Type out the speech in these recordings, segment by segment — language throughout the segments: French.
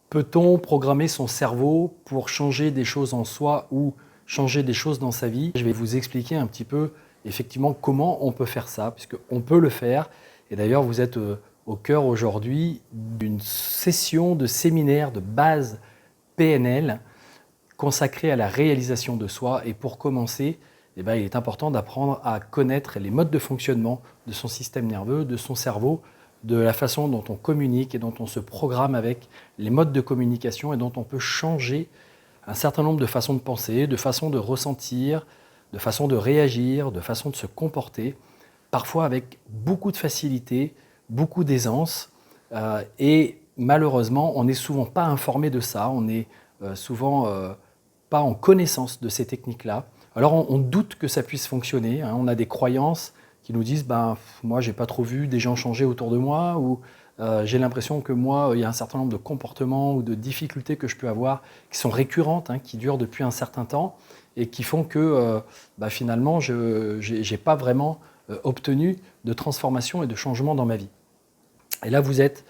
Peut-on programmer son cerveau pour changer des choses en soi ou changer des choses dans sa vie? Je vais vous expliquer un petit peu effectivement comment on peut faire ça, puisqu'on peut le faire. Et d'ailleurs, vous êtes au cœur aujourd'hui d'une session de séminaire de base PNL consacrée à la réalisation de soi. Et pour commencer, il est important d'apprendre à connaître les modes de fonctionnement de son système nerveux, de son cerveau, de la façon dont on communique et dont on se programme avec les modes de communication et dont on peut changer un certain nombre de façons de penser, de façons de ressentir, de façons de réagir, de façons de se comporter, parfois avec beaucoup de facilité, beaucoup d'aisance. Et malheureusement, on n'est souvent pas informé de ça, on n'est souvent pas en connaissance de ces techniques-là. Alors on doute que ça puisse fonctionner, hein. On a des croyances qui nous disent moi j'ai pas trop vu des gens changer autour de moi, ou j'ai l'impression que moi il y a un certain nombre de comportements ou de difficultés que je peux avoir qui sont récurrentes, hein, qui durent depuis un certain temps et qui font que finalement je n'ai pas vraiment obtenu de transformation et de changement dans ma vie. Et là vous êtes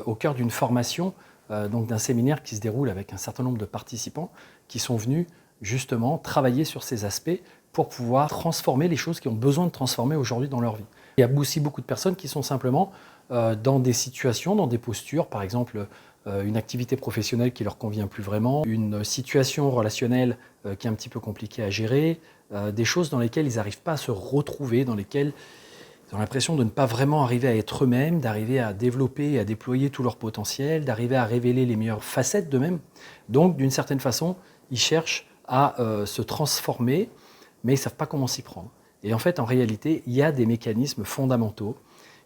au cœur d'une formation, donc d'un séminaire qui se déroule avec un certain nombre de participants qui sont venus justement travailler sur ces aspects pour pouvoir transformer les choses qui ont besoin de transformer aujourd'hui dans leur vie. Il y a aussi beaucoup de personnes qui sont simplement dans des situations, dans des postures, par exemple une activité professionnelle qui ne leur convient plus vraiment, une situation relationnelle qui est un petit peu compliquée à gérer, des choses dans lesquelles ils n'arrivent pas à se retrouver, dans lesquelles ils ont l'impression de ne pas vraiment arriver à être eux-mêmes, d'arriver à développer et à déployer tout leur potentiel, d'arriver à révéler les meilleures facettes d'eux-mêmes. Donc, d'une certaine façon, ils cherchent à se transformer, mais ils ne savent pas comment s'y prendre. Et en fait, en réalité, il y a des mécanismes fondamentaux.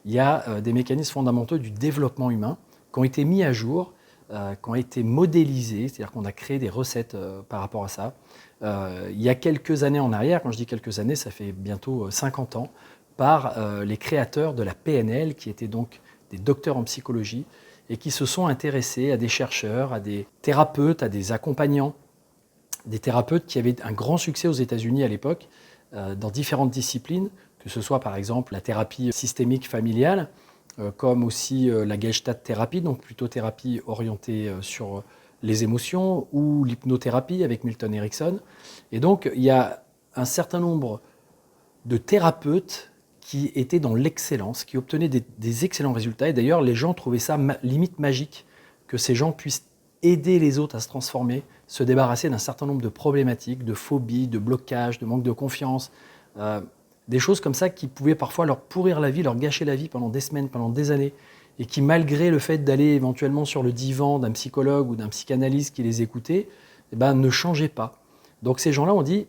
Il y a des mécanismes fondamentaux du développement humain qui ont été mis à jour, qui ont été modélisés, c'est-à-dire qu'on a créé des recettes par rapport à ça. Il y a quelques années en arrière, quand je dis quelques années, ça fait bientôt 50 ans, par les créateurs de la PNL, qui étaient donc des docteurs en psychologie, et qui se sont intéressés à des chercheurs, à des thérapeutes, à des accompagnants, des thérapeutes qui avaient un grand succès aux États-Unis à l'époque, dans différentes disciplines, que ce soit par exemple la thérapie systémique familiale, comme aussi la Gestalt thérapie, donc plutôt thérapie orientée sur les émotions, ou l'hypnothérapie avec Milton Erickson. Et donc il y a un certain nombre de thérapeutes qui étaient dans l'excellence, qui obtenaient des excellents résultats. Et d'ailleurs, les gens trouvaient ça limite magique, que ces gens puissent aider les autres à se transformer, se débarrasser d'un certain nombre de problématiques, de phobies, de blocages, de manque de confiance, des choses comme ça qui pouvaient parfois leur pourrir la vie, leur gâcher la vie pendant des semaines, pendant des années, et qui, malgré le fait d'aller éventuellement sur le divan d'un psychologue ou d'un psychanalyste qui les écoutait, ne changeaient pas. Donc ces gens-là ont dit: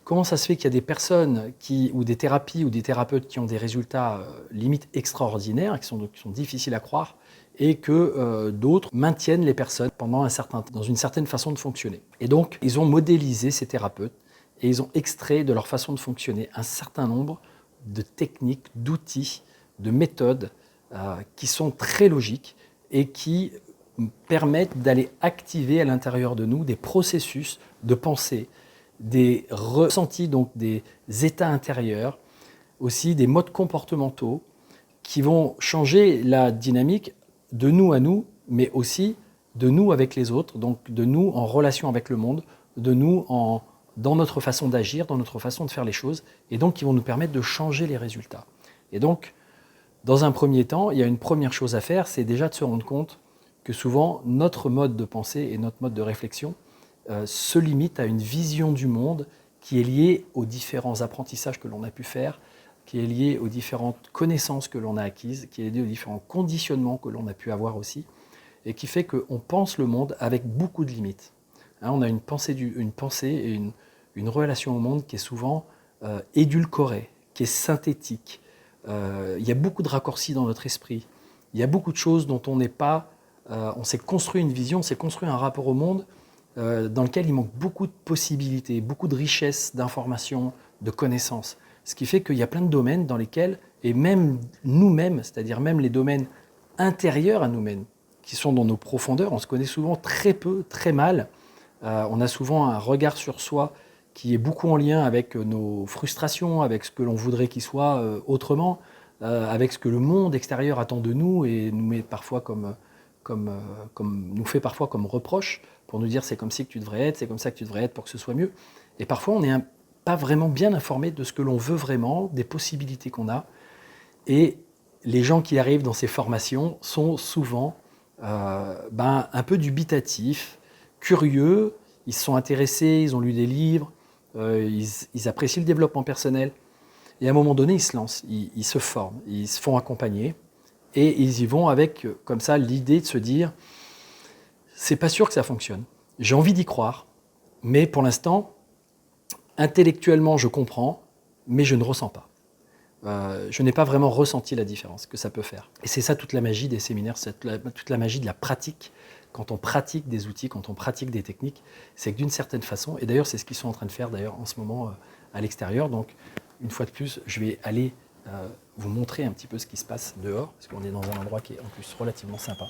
comment ça se fait qu'il y a des personnes ou des thérapies ou des thérapeutes qui ont des résultats limite extraordinaires, qui sont difficiles à croire, et que d'autres maintiennent les personnes pendant dans une certaine façon de fonctionner. Et donc, ils ont modélisé ces thérapeutes et ils ont extrait de leur façon de fonctionner un certain nombre de techniques, d'outils, de méthodes qui sont très logiques et qui permettent d'aller activer à l'intérieur de nous des processus de pensée, des ressentis, donc des états intérieurs, aussi des modes comportementaux qui vont changer la dynamique de nous à nous, mais aussi de nous avec les autres, donc de nous en relation avec le monde, de nous dans notre façon d'agir, dans notre façon de faire les choses, et donc qui vont nous permettre de changer les résultats. Et donc, dans un premier temps, il y a une première chose à faire, c'est déjà de se rendre compte que souvent notre mode de pensée et notre mode de réflexion se limite à une vision du monde qui est liée aux différents apprentissages que l'on a pu faire, qui est liée aux différentes connaissances que l'on a acquises, qui est liée aux différents conditionnements que l'on a pu avoir aussi, et qui fait qu'on pense le monde avec beaucoup de limites. Hein, on a une pensée et une relation au monde qui est souvent édulcorée, qui est synthétique. Il y a beaucoup de raccourcis dans notre esprit. Il y a beaucoup de choses dont on n'est pas... on s'est construit une vision, on s'est construit un rapport au monde dans lequel il manque beaucoup de possibilités, beaucoup de richesses d'informations, de connaissances. Ce qui fait qu'il y a plein de domaines dans lesquels, et même nous-mêmes, c'est-à-dire même les domaines intérieurs à nous-mêmes, qui sont dans nos profondeurs, on se connaît souvent très peu, très mal. On a souvent un regard sur soi qui est beaucoup en lien avec nos frustrations, avec ce que l'on voudrait qu'il soit autrement, avec ce que le monde extérieur attend de nous et nous met parfois comme comme nous fait parfois comme reproche, pour nous dire c'est comme ci que tu devrais être, c'est comme ça que tu devrais être pour que ce soit mieux. Et parfois, on n'est pas vraiment bien informé de ce que l'on veut vraiment, des possibilités qu'on a. Et les gens qui arrivent dans ces formations sont souvent un peu dubitatifs, curieux, ils se sont intéressés, ils ont lu des livres, ils apprécient le développement personnel. Et à un moment donné, ils se lancent, ils se forment, ils se font accompagner. Et ils y vont avec, comme ça, l'idée de se dire « c'est pas sûr que ça fonctionne. J'ai envie d'y croire, mais pour l'instant, intellectuellement, je comprends, mais je ne ressens pas. Je n'ai pas vraiment ressenti la différence que ça peut faire. » Et c'est ça toute la magie des séminaires, c'est toute la magie de la pratique. Quand on pratique des outils, quand on pratique des techniques, c'est que d'une certaine façon, et d'ailleurs c'est ce qu'ils sont en train de faire d'ailleurs en ce moment à l'extérieur, donc une fois de plus, je vais aller vous montrer un petit peu ce qui se passe dehors, parce qu'on est dans un endroit qui est en plus relativement sympa.